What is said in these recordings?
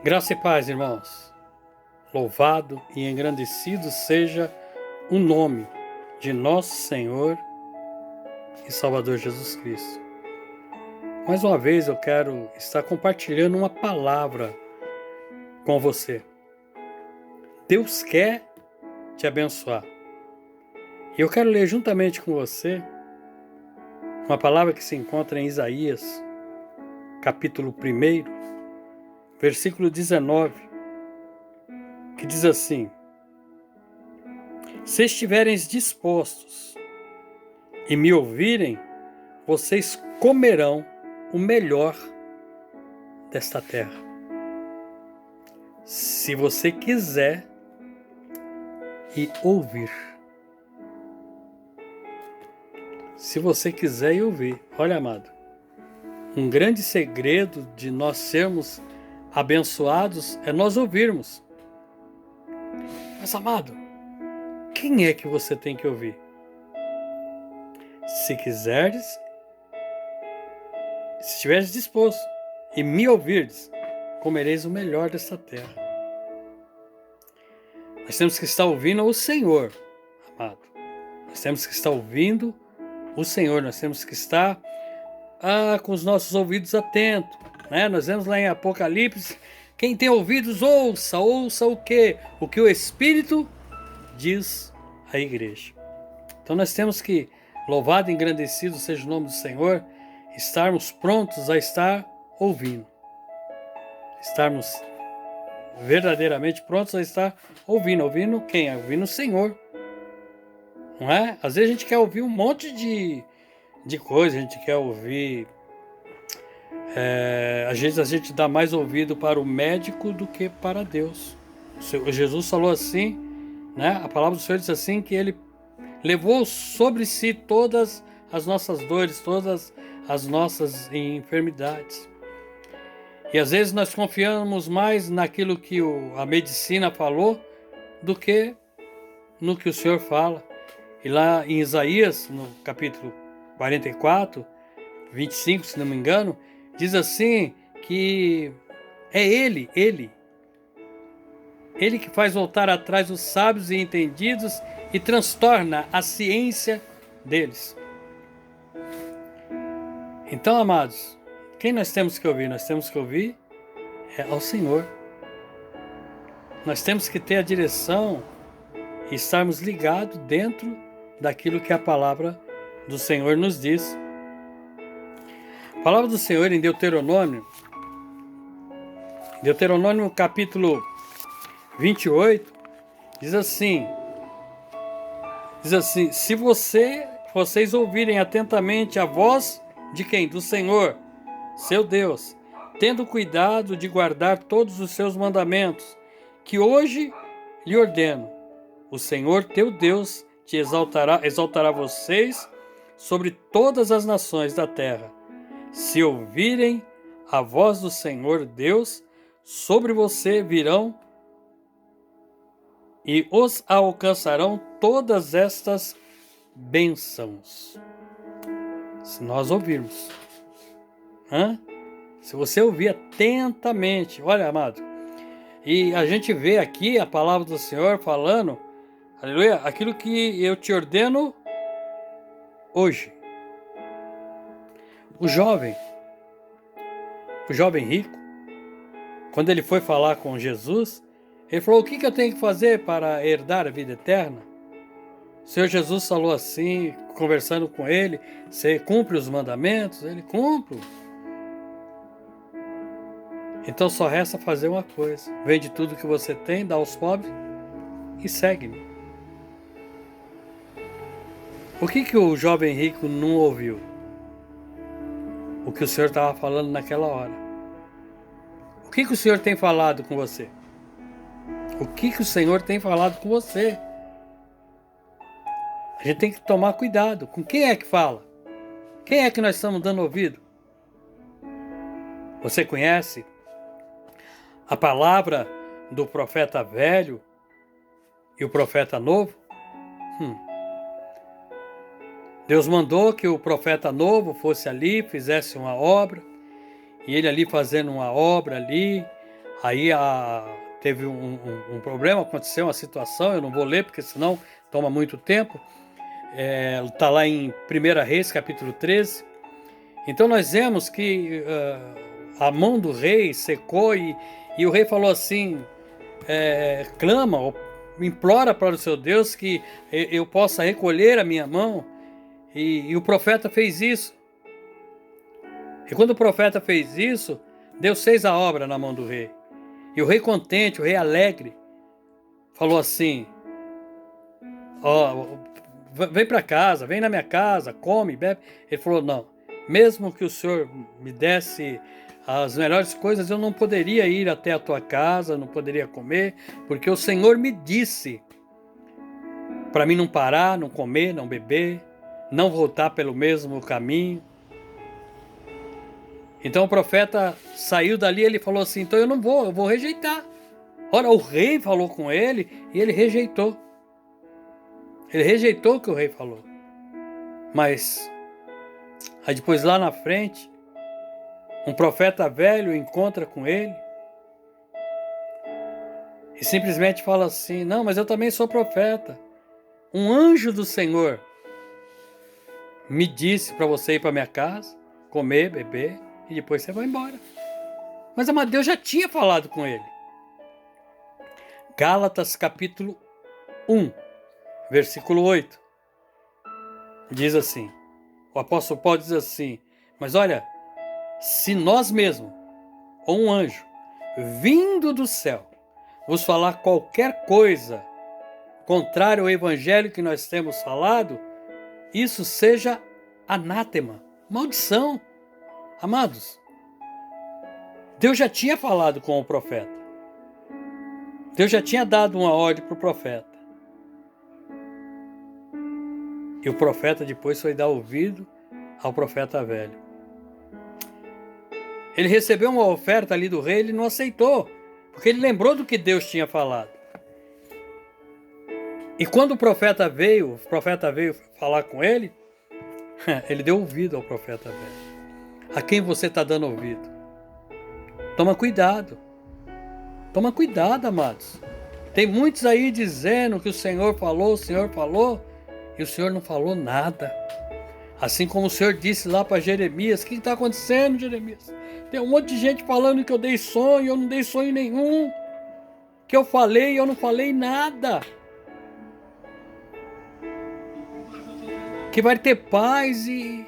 Graça e paz, irmãos. Louvado e engrandecido seja o nome de nosso Senhor e Salvador Jesus Cristo. Mais uma vez eu quero estar compartilhando uma palavra com você. Deus quer te abençoar. E eu quero ler juntamente com você uma palavra que se encontra em Isaías, capítulo 1, versículo 19, que diz assim: Se estiverem dispostos e me ouvirem, vocês comerão o melhor desta terra. Se você quiser e ouvir. Se você quiser e ouvir. Olha, amado, um grande segredo de nós sermos abençoados é nós ouvirmos. Mas, amado, quem é que você tem que ouvir? Se quiseres, se estiveres disposto e me ouvirdes, comereis o melhor desta terra. Nós temos que estar ouvindo o Senhor, amado. Nós temos que estar ouvindo o Senhor. Nós temos que estar com os nossos ouvidos atentos, né? Nós vemos lá em Apocalipse: quem tem ouvidos, ouça o quê? O que o Espírito diz à igreja. Então nós temos que, louvado e engrandecido seja o nome do Senhor, estarmos prontos a estar ouvindo. Estarmos verdadeiramente prontos a estar ouvindo. Ouvindo quem? Ouvindo o Senhor. Não é? Às vezes a gente quer ouvir um monte de coisa, a gente quer ouvir... às vezes a gente dá mais ouvido para o médico do que para Deus. Jesus falou assim, né? A palavra do Senhor diz assim, que Ele levou sobre si todas as nossas dores, todas as nossas enfermidades. E às vezes nós confiamos mais naquilo que a medicina falou do que no que o Senhor fala. E lá em Isaías, no capítulo 44, 25, se não me engano, diz assim que é Ele que faz voltar atrás os sábios e entendidos e transtorna a ciência deles. Então, amados, quem nós temos que ouvir? Nós temos que ouvir ao Senhor. Nós temos que ter a direção e estarmos ligados dentro daquilo que a palavra do Senhor nos diz. A palavra do Senhor em Deuteronômio capítulo 28, diz assim, se vocês ouvirem atentamente a voz de quem? Do Senhor, seu Deus, tendo cuidado de guardar todos os seus mandamentos, que hoje lhe ordeno, o Senhor teu Deus te exaltará vocês sobre todas as nações da terra. Se ouvirem a voz do Senhor Deus, sobre você virão e os alcançarão todas estas bênçãos. Se nós ouvirmos. Se você ouvir atentamente. Olha, amado. E a gente vê aqui a palavra do Senhor falando, aleluia, aquilo que eu te ordeno hoje. O jovem rico, quando ele foi falar com Jesus, ele falou: o que eu tenho que fazer para herdar a vida eterna? O Senhor Jesus falou assim, conversando com ele: você cumpre os mandamentos? Ele cumpre. Então só resta fazer uma coisa: vende tudo que você tem, dá aos pobres e segue-me. O que o jovem rico não ouviu? O que o Senhor estava falando naquela hora. O que o Senhor tem falado com você? O que o Senhor tem falado com você? A gente tem que tomar cuidado. Com quem é que fala? Quem é que nós estamos dando ouvido? Você conhece a palavra do profeta velho e o profeta novo? Deus mandou que o profeta novo fosse ali, fizesse uma obra, e ele ali fazendo uma obra ali, Aí teve um problema, aconteceu uma situação, eu não vou ler porque senão toma muito tempo. Está lá em 1 Reis, capítulo 13. Então nós vemos que a mão do rei secou e o rei falou assim, clama, implora para o seu Deus que eu possa recolher a minha mão. E o profeta fez isso. E quando o profeta fez isso, Deus fez a obra na mão do rei. E o rei contente, o rei alegre, falou assim, vem para casa, vem na minha casa, come, bebe. Ele falou, não, mesmo que o Senhor me desse as melhores coisas, eu não poderia ir até a tua casa, não poderia comer, porque o Senhor me disse para mim não parar, não comer, não beber, não voltar pelo mesmo caminho. Então o profeta saiu dali e ele falou assim, então eu não vou, eu vou rejeitar. Ora, o rei falou com ele e ele rejeitou. Ele rejeitou o que o rei falou. Mas aí depois lá na frente, um profeta velho encontra com ele e simplesmente fala assim, não, mas eu também sou profeta. Um anjo do Senhor me disse para você ir para minha casa, comer, beber, e depois você vai embora. Mas Deus já tinha falado com ele. Gálatas capítulo 1, versículo 8. Diz assim, o apóstolo Paulo diz assim, mas olha, se nós mesmos, ou um anjo, vindo do céu, vos falar qualquer coisa contrária ao evangelho que nós temos falado, isso seja anátema, maldição. Amados, Deus já tinha falado com o profeta. Deus já tinha dado uma ordem para o profeta. E o profeta depois foi dar ouvido ao profeta velho. Ele recebeu uma oferta ali do rei, ele não aceitou, porque ele lembrou do que Deus tinha falado. E quando o profeta veio falar com ele, ele deu ouvido ao profeta velho. A quem você está dando ouvido? Toma cuidado. Toma cuidado, amados. Tem muitos aí dizendo que o Senhor falou, e o Senhor não falou nada. Assim como o Senhor disse lá para Jeremias, o que está acontecendo, Jeremias? Tem um monte de gente falando que eu dei sonho, eu não dei sonho nenhum. Que eu falei, eu não falei nada. Que vai ter paz e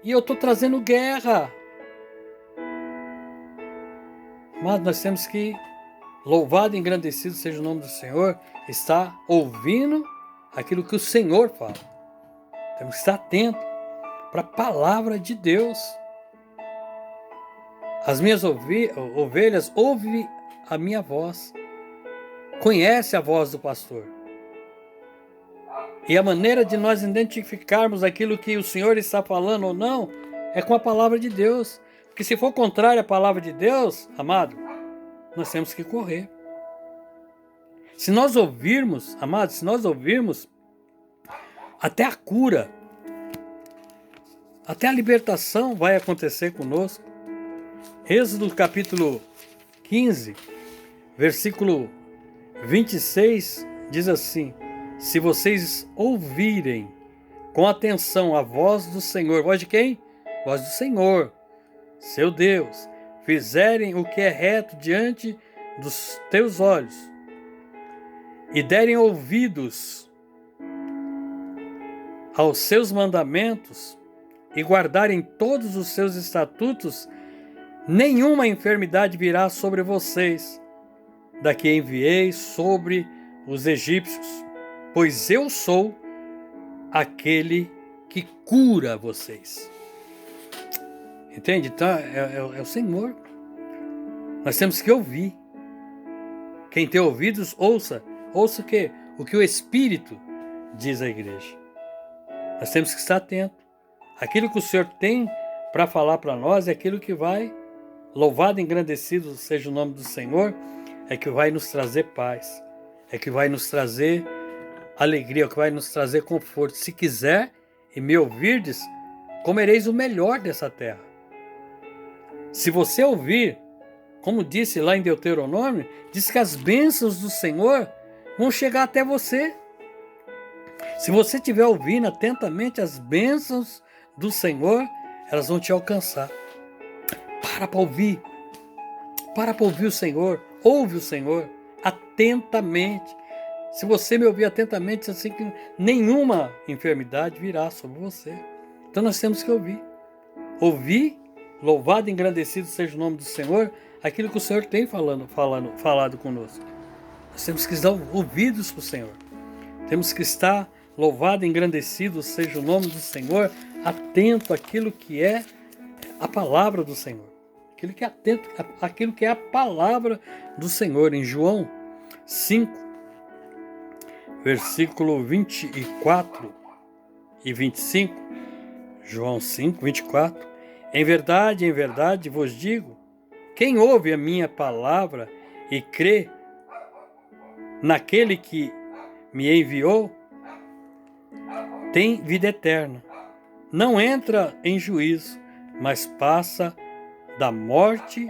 eu estou trazendo guerra. Mas nós temos que, louvado e engrandecido seja o nome do Senhor, estar ouvindo aquilo que o Senhor fala. Temos que estar atentos para a palavra de Deus. As minhas ovelhas ouvem a minha voz, conhece a voz do pastor. E a maneira de nós identificarmos aquilo que o Senhor está falando ou não, é com a palavra de Deus. Porque se for contrário à palavra de Deus, amado, nós temos que correr. Se nós ouvirmos, amados, se nós ouvirmos, até a cura, até a libertação vai acontecer conosco. Êxodo capítulo 15, versículo 26, diz assim, se vocês ouvirem com atenção a voz do Senhor, voz de quem? Voz do Senhor, seu Deus, fizerem o que é reto diante dos teus olhos e derem ouvidos aos seus mandamentos e guardarem todos os seus estatutos, nenhuma enfermidade virá sobre vocês, da que enviei sobre os egípcios, pois eu sou aquele que cura vocês. Entende? Então é o Senhor. Nós temos que ouvir. Quem tem ouvidos, ouça. Ouça o quê? O que o Espírito diz à igreja. Nós temos que estar atentos. Aquilo que o Senhor tem para falar para nós é aquilo que vai, louvado e engrandecido seja o nome do Senhor, é que vai nos trazer paz, é que vai nos trazer alegria, é que vai nos trazer conforto. Se quiser e me ouvirdes, comereis o melhor dessa terra. Se você ouvir como disse lá em Deuteronômio, diz que as bênçãos do Senhor vão chegar até você. Se você estiver ouvindo atentamente as bênçãos do Senhor, elas vão te alcançar. Para ouvir. Para ouvir o Senhor. Ouve o Senhor atentamente. Se você me ouvir atentamente, assim que nenhuma enfermidade virá sobre você. Então nós temos que ouvir. Ouvir, louvado e engrandecido seja o nome do Senhor, aquilo que o Senhor tem falado conosco. Nós temos que dar ouvidos para o Senhor. Temos que estar louvado e engrandecido seja o nome do Senhor, atento àquilo que é a palavra do Senhor. Aquilo que é a palavra do Senhor. Em João 5, versículo 24 e 25, João 5, 24, em verdade vos digo, quem ouve a minha palavra e crê naquele que me enviou, tem vida eterna. Não entra em juízo, mas passa da morte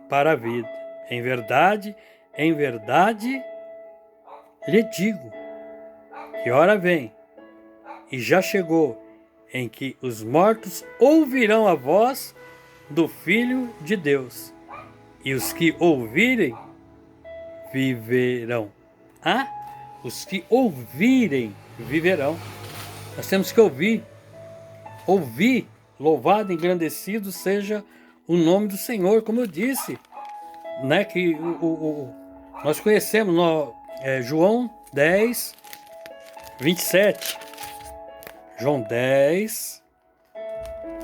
para a vida. Em verdade lhe digo, que hora vem, e já chegou, em que os mortos ouvirão a voz do Filho de Deus, e os que ouvirem, viverão. Os que ouvirem, viverão. Nós temos que ouvir. Ouvir, louvado, engrandecido seja o nome do Senhor, como eu disse, né, que nós conhecemos João 10, 27. João 10,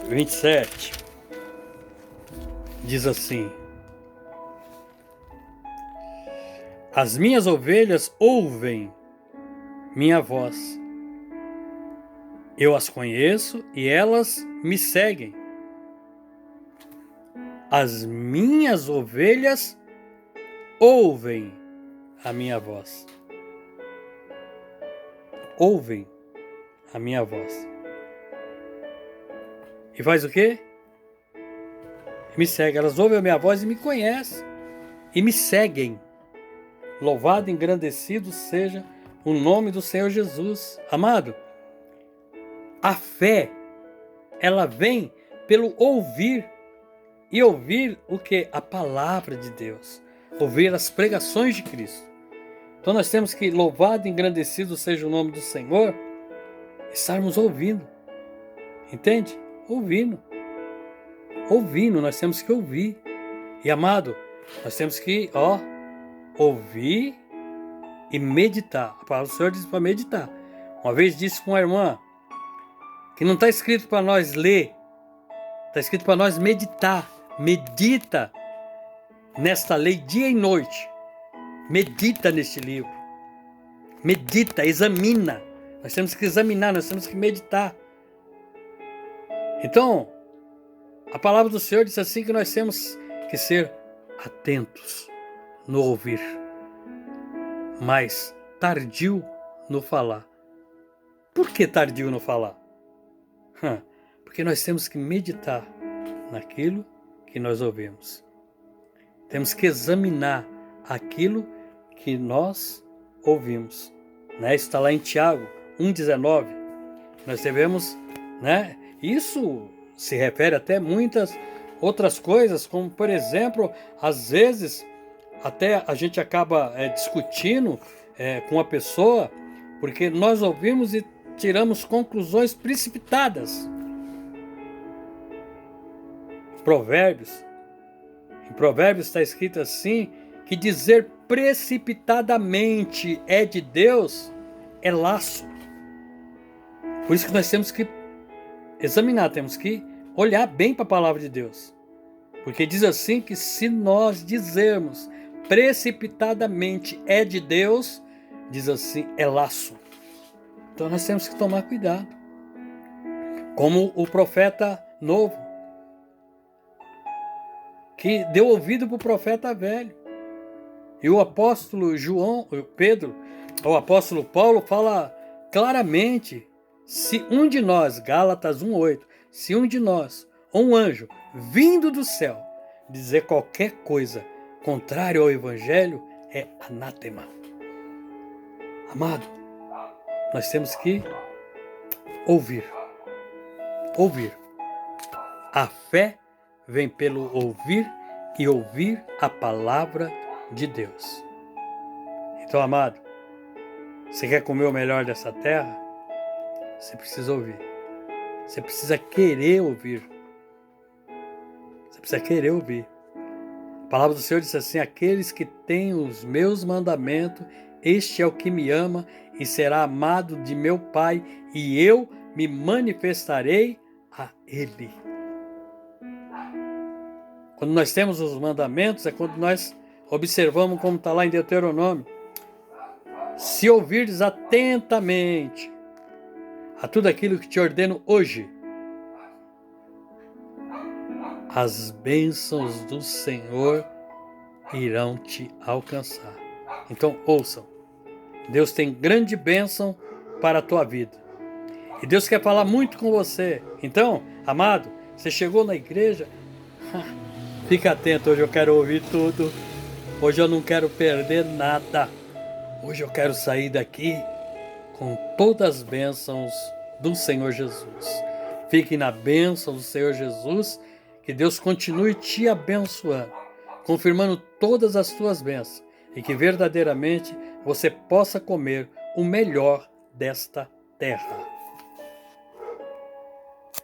27. Diz assim: as minhas ovelhas ouvem minha voz. Eu as conheço e elas me seguem. As minhas ovelhas ouvem a minha voz. Ouvem a minha voz. E faz o quê? Me seguem. Elas ouvem a minha voz e me conhecem. E me seguem. Louvado e engrandecido seja o nome do Senhor Jesus. Amado, a fé, ela vem pelo ouvir. E ouvir o que? A palavra de Deus. Ouvir as pregações de Cristo. Então nós temos que, louvado e engrandecido seja o nome do Senhor, estarmos ouvindo. Entende? Ouvindo. Ouvindo, nós temos que ouvir. E amado, nós temos que, ouvir e meditar. A palavra do Senhor diz para meditar. Uma vez disse com uma irmã que não está escrito para nós ler, está escrito para nós meditar. Medita nesta lei dia e noite. Medita neste livro. Medita, examina. Nós temos que examinar, nós temos que meditar. Então, a palavra do Senhor diz assim que nós temos que ser atentos no ouvir, mas tardio no falar. Por que tardio no falar? Porque nós temos que meditar naquilo que nós ouvimos. Temos que examinar aquilo que nós ouvimos. Isso está lá em Tiago 1,19. Nós devemos, isso se refere até muitas outras coisas, como por exemplo, às vezes até a gente acaba discutindo com a pessoa, porque nós ouvimos e tiramos conclusões precipitadas. Em Provérbios está escrito assim, que dizer precipitadamente é de Deus é laço. Por isso que nós temos que examinar, temos que olhar bem para a palavra de Deus. Porque diz assim que se nós dizermos precipitadamente é de Deus, diz assim, é laço. Então nós temos que tomar cuidado. Como o profeta novo, que deu ouvido para o profeta velho. E o apóstolo o apóstolo Paulo fala claramente, se um de nós, Gálatas 1,8, se um de nós, ou um anjo, vindo do céu, dizer qualquer coisa contrário ao Evangelho é anátema. Amado, nós temos que ouvir. Ouvir. A fé vem pelo ouvir e ouvir a palavra de Deus. Então, amado, você quer comer o melhor dessa terra? Você precisa ouvir. Você precisa querer ouvir. Você precisa querer ouvir. A palavra do Senhor diz assim: aqueles que têm os meus mandamentos, este é o que me ama e será amado de meu Pai, e eu me manifestarei a Ele. Quando nós temos os mandamentos, é quando nós observamos como está lá em Deuteronômio. Se ouvirdes atentamente a tudo aquilo que te ordeno hoje, as bênçãos do Senhor irão te alcançar. Então ouçam, Deus tem grande bênção para a tua vida. E Deus quer falar muito com você. Então, amado, você chegou na igreja, fica atento, hoje eu quero ouvir tudo. Hoje eu não quero perder nada. Hoje eu quero sair daqui com todas as bênçãos do Senhor Jesus. Fique na bênção do Senhor Jesus, que Deus continue te abençoando, confirmando todas as tuas bênçãos, e que verdadeiramente você possa comer o melhor desta terra.